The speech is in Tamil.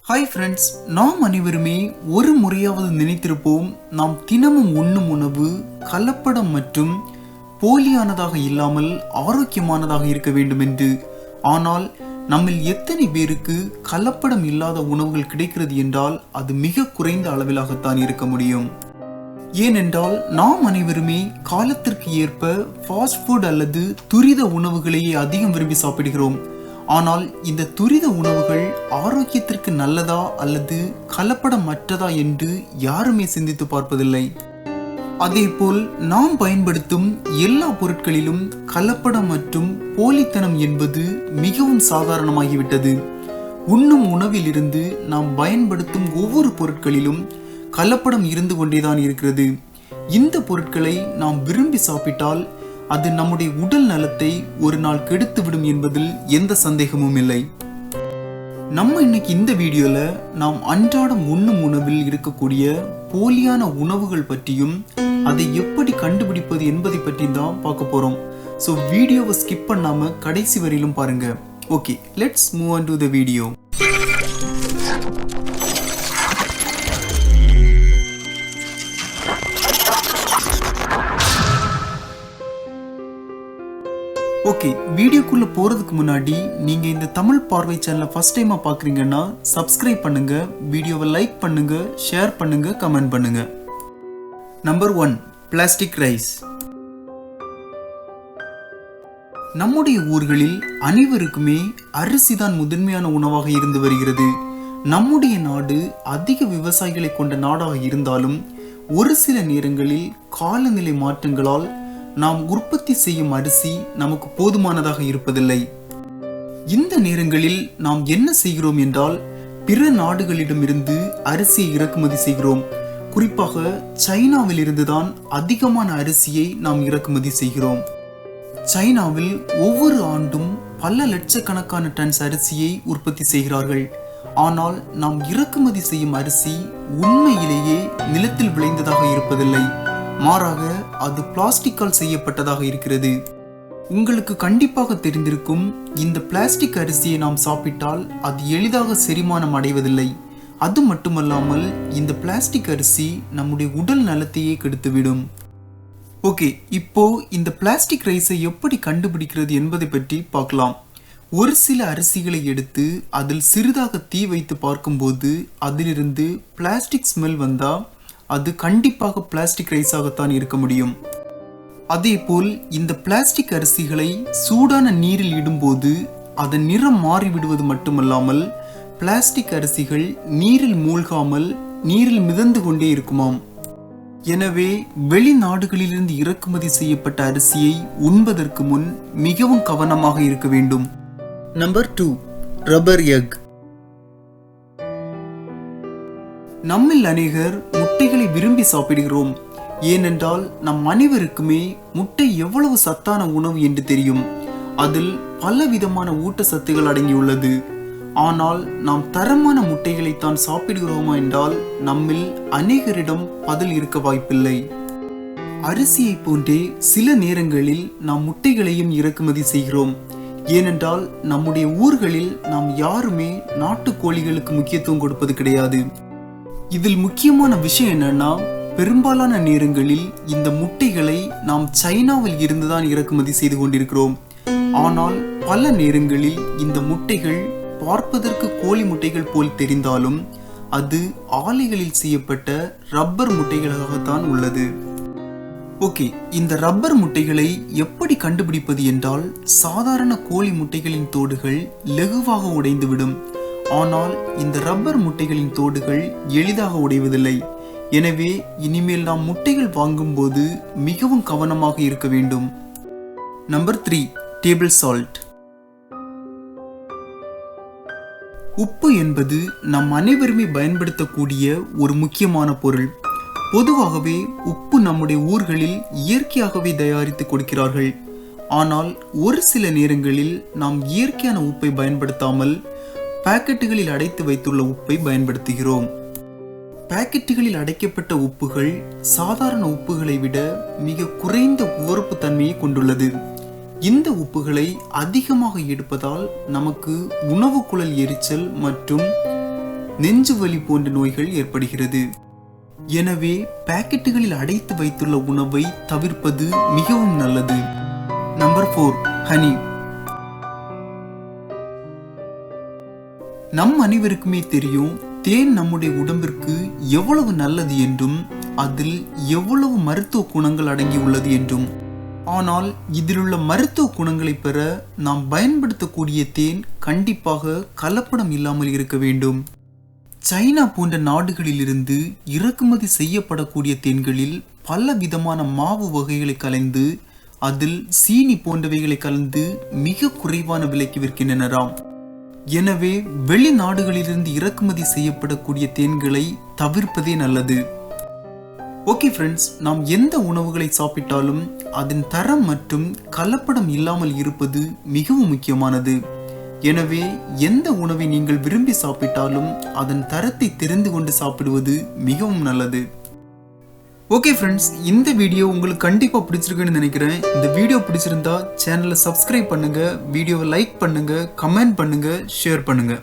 ஹாய் ஃப்ரெண்ட்ஸ், நாம் அனைவருமே ஒரு முறையாவது நினைத்திருப்போம், நாம் தினமும் உண்ணும் உணவு கலப்படம் மற்றும் போலியானதாக இல்லாமல் ஆரோக்கியமானதாக இருக்க வேண்டும் என்று. ஆனால் நம்மில் எத்தனை பேருக்கு கலப்படம் இல்லாத உணவுகள் கிடைக்கிறது என்றால் அது மிக குறைந்த அளவிலாகத்தான் இருக்க முடியும். ஏனென்றால் நாம் அனைவருமே காலத்திற்கு ஏற்ப ஃபாஸ்ட் ஃபுட் அல்லது துரித உணவுகளையே அதிகம் விரும்பி சாப்பிடுகிறோம். ஆனால் இந்த துரித உணவுகள் ஆரோக்கியத்திற்கு நல்லதா அல்லது கலப்படம் மற்றதா என்று யாருமே சிந்தித்து பார்ப்பதில்லை. அதேபோல் நாம் பயன்படுத்தும் எல்லா பொருட்களிலும் கலப்படம் மற்றும் போலித்தனம் என்பது மிகவும் சாதாரணமாகிவிட்டது. உண்ணும் உணவிலிருந்து நாம் பயன்படுத்தும் ஒவ்வொரு பொருட்களிலும் கலப்படம் இருந்து கொண்டேதான் இருக்கிறது. இந்த பொருட்களை நாம் விரும்பி சாப்பிட்டால் அது நம்முடைய உடல் நலத்தை ஒரு நாள் கெடுத்துவிடும் என்பதில் எந்த சந்தேகமும் இல்லை. நம்ம இன்னைக்கு இந்த வீடியோல நாம் அன்றாடம் உண்ணும் உணவில் இருக்கக்கூடிய போலியான உணவுகள் பற்றியும் அதை எப்படி கண்டுபிடிப்பது என்பதை பற்றி தான் பார்க்க போறோம். ஸோ வீடியோவை ஸ்கிப் பண்ணாம கடைசி வரையிலும் பாருங்க. Okay, let's move on to the video. Okay, வீடியோக்குள்ள போறதுக்கு முன்னாடி நீங்க இந்த தமிழ் பார்வை சேனலை ஃபர்ஸ்ட் டைமா பாக்குறீங்கன்னா சப்ஸ்கிரைப் பண்ணுங்க, வீடியோவை லைக் பண்ணுங்க, ஷேர் பண்ணுங்க, கமெண்ட் பண்ணுங்க. Number 1, plastic rice. நம்முடைய ஊர்களில் அனைவருக்குமே அரிசி தான் முதன்மையான உணவாக இருந்து வருகிறது. நம்முடைய நாடு அதிக விவசாயிகளை கொண்ட நாடாக இருந்தாலும் ஒரு சில நேரங்களில் காலநிலை மாற்றங்களால் நாம் உற்பத்தி செய்யும் அரிசி நமக்கு போதுமானதாக இருப்பதில்லை. இந்த நேரங்களில் நாம் என்ன செய்கிறோம் என்றால் பிற நாடுகளிடமிருந்து அரிசியை இறக்குமதி செய்கிறோம். குறிப்பாக சைனாவில் இருந்துதான் அதிகமான அரிசியை நாம் இறக்குமதி செய்கிறோம். சைனாவில் ஒவ்வொரு ஆண்டும் பல லட்சக்கணக்கான டன்ஸ் அரிசியை உற்பத்தி செய்கிறார்கள். ஆனால் நாம் இறக்குமதி செய்யும் அரிசி உண்மையிலேயே நிலத்தில் விளைந்ததாக இருப்பதில்லை. மாறாக அது பிளாஸ்டிக்கால் செய்யப்பட்டதாக இருக்கிறது. உங்களுக்கு கண்டிப்பாக தெரிந்திருக்கும், இந்த பிளாஸ்டிக் அரிசியை நாம் சாப்பிட்டால் அது எளிதாக செரிமானம் அடைவதில்லை. அது மட்டுமல்லாமல் இந்த பிளாஸ்டிக் அரிசி நம்முடைய உடல் நலத்தையே கெடுத்துவிடும். ஓகே, இப்போ இந்த பிளாஸ்டிக் ரைஸை எப்படி கண்டுபிடிக்கிறது என்பதை பற்றி பார்க்கலாம். ஒரு சில அரிசிகளை எடுத்து அதில் சிறிதாக தீ வைத்து பார்க்கும்போது அதிலிருந்து பிளாஸ்டிக் ஸ்மெல் வந்தா அது கண்டிப்பாக பிளாஸ்டிக் ரைஸாகத்தான் இருக்க முடியும். அதேபோல் இந்த பிளாஸ்டிக் அரிசிகளை சூடான நீரில் இடும்போது அதன் நிறம் மாறிவிடுவது மட்டுமல்லாமல் பிளாஸ்டிக் அரிசிகள் நீரில் மூழ்காமல் நீரில் மிதந்து கொண்டே இருக்குமாம். எனவே வெளிநாடுகளிலிருந்து இறக்குமதி செய்யப்பட்ட அரிசியை உண்பதற்கு முன் மிகவும் கவனமாக இருக்க வேண்டும். Number 2, rubber egg. நம்மில் அநேகர் முட்டைகளை விரும்பி சாப்பிடுகிறோம். ஏனென்றால் நம் அனைவருக்குமே முட்டை எவ்வளவு சத்தான உணவு என்று தெரியும். அதில் பல விதமான ஊட்டச்சத்துகள் அடங்கியுள்ளது. ஆனால் நாம் தரமான முட்டைகளைத்தான் சாப்பிடுகிறோமா என்றால் நம்மில் அநேகரிடம் பதில் இருக்க வாய்ப்பில்லை. அரிசியை போன்றே சில நேரங்களில் நாம் முட்டைகளையும் இறக்குமதி செய்கிறோம். ஏனென்றால் நம்முடைய ஊர்களில் நாம் யாருமே நாட்டுக்கோழிகளுக்கு முக்கியத்துவம் கொடுப்பது கிடையாது. இதில் முக்கியமான விஷயம் என்னன்னா, பெரும்பாலான நேரங்களில் இந்த முட்டைகளை நாம் சைனாவில் இருந்துதான் இறக்குமதி செய்து கொண்டிருக்கிறோம். ஆனால் பல நேரங்களில் இந்த முட்டைகள் பார்ப்பதற்கு கோழி முட்டைகள் போல் தெரிந்தாலும் அது ஆலைகளில் செய்யப்பட்ட ரப்பர் முட்டைகளாகத்தான் உள்ளது. ஓகே, இந்த ரப்பர் முட்டைகளை எப்படி கண்டுபிடிப்பது என்றால், சாதாரண கோழி முட்டைகளின் தோடுகள் லகுவாக உடைந்துவிடும். ஆனால் இந்த ரப்பர் முட்டைகளின் தோடுகள் எளிதாக உடைவதில்லை. எனவே இனிமேல் நாம் முட்டைகள் வாங்கும்போது மிகவும் கவனமாக இருக்க வேண்டும். Number 3, table salt. உப்பு என்பது நம் அனைவருமே பயன்படுத்தக்கூடிய ஒரு முக்கியமான பொருள். பொதுவாகவே உப்பு நம்முடைய ஊர்களில் இயற்கையாகவே தயாரித்து கொடுக்கிறார்கள். ஆனால் ஒரு சில நேரங்களில் நாம் இயற்கையான உப்பை பயன்படுத்தாமல் பாக்கெட்டுகளில் அடைத்து வைத்துள்ள உப்பை பயன்படுத்துகிறோம். பாக்கெட்டுகளில் அடைக்கப்பட்ட உப்புகள் சாதாரண உப்புகளை விட மிக குறைந்த உவர்ப்பு தன்மையை கொண்டுள்ளது. இந்த உப்புகளை அதிகமாக எடுப்பதால் நமக்கு உணவு குழல் எரிச்சல் மற்றும் நெஞ்சு வலி போன்ற நோய்கள் ஏற்படுகிறது. எனவே பாக்கெட்டுகளில் அடைத்து வைத்துள்ள உணவை தவிர்ப்பது மிகவும் நல்லது. Number 4, honey. நம் அனைவருக்குமே தெரியும் தேன் நம்முடைய உடம்பிற்கு எவ்வளவு நல்லது என்றும் அதில் எவ்வளவு மருத்துவ குணங்கள் அடங்கியுள்ளது என்றும். ஆனால் இதிலுள்ள மருத்துவ குணங்களை பெற நாம் பயன்படுத்தக்கூடிய தேன் கண்டிப்பாக கலப்படம் இல்லாமல் இருக்க வேண்டும். சைனா போன்ற நாடுகளிலிருந்து இறக்குமதி செய்யப்படக்கூடிய தேன்களில் பல விதமான மாவு வகைகளை கலந்து அதில் சீனி போன்றவைகளை கலந்து மிக குறைவான விலைக்கு விற்கின்றனராம். எனவே வெளிநாடுகளிலிருந்து இறக்குமதி செய்யப்படக்கூடிய தேன்களை தவிர்ப்பதே நல்லது. ஓகே ஃப்ரெண்ட்ஸ், நாம் எந்த உணவுகளை சாப்பிட்டாலும் அதன் தரம் மற்றும் கலப்படம் இல்லாமல் இருப்பது மிகவும் முக்கியமானது. எனவே எந்த உணவை நீங்கள் விரும்பி சாப்பிட்டாலும் அதன் தரத்தை தெரிந்து கொண்டு சாப்பிடுவது மிகவும் நல்லது. ஓகே ஃப்ரெண்ட்ஸ், இந்த வீடியோ உங்களுக்கு கண்டிப்பா பிடிச்சிருக்குன்னு நினைக்கிறேன். இந்த வீடியோ பிடிச்சிருந்தா சேனலை சப்ஸ்கிரைப் பண்ணுங்க, வீடியோவை லைக் பண்ணுங்க, கமெண்ட் பண்ணுங்க, ஷேர் பண்ணுங்க.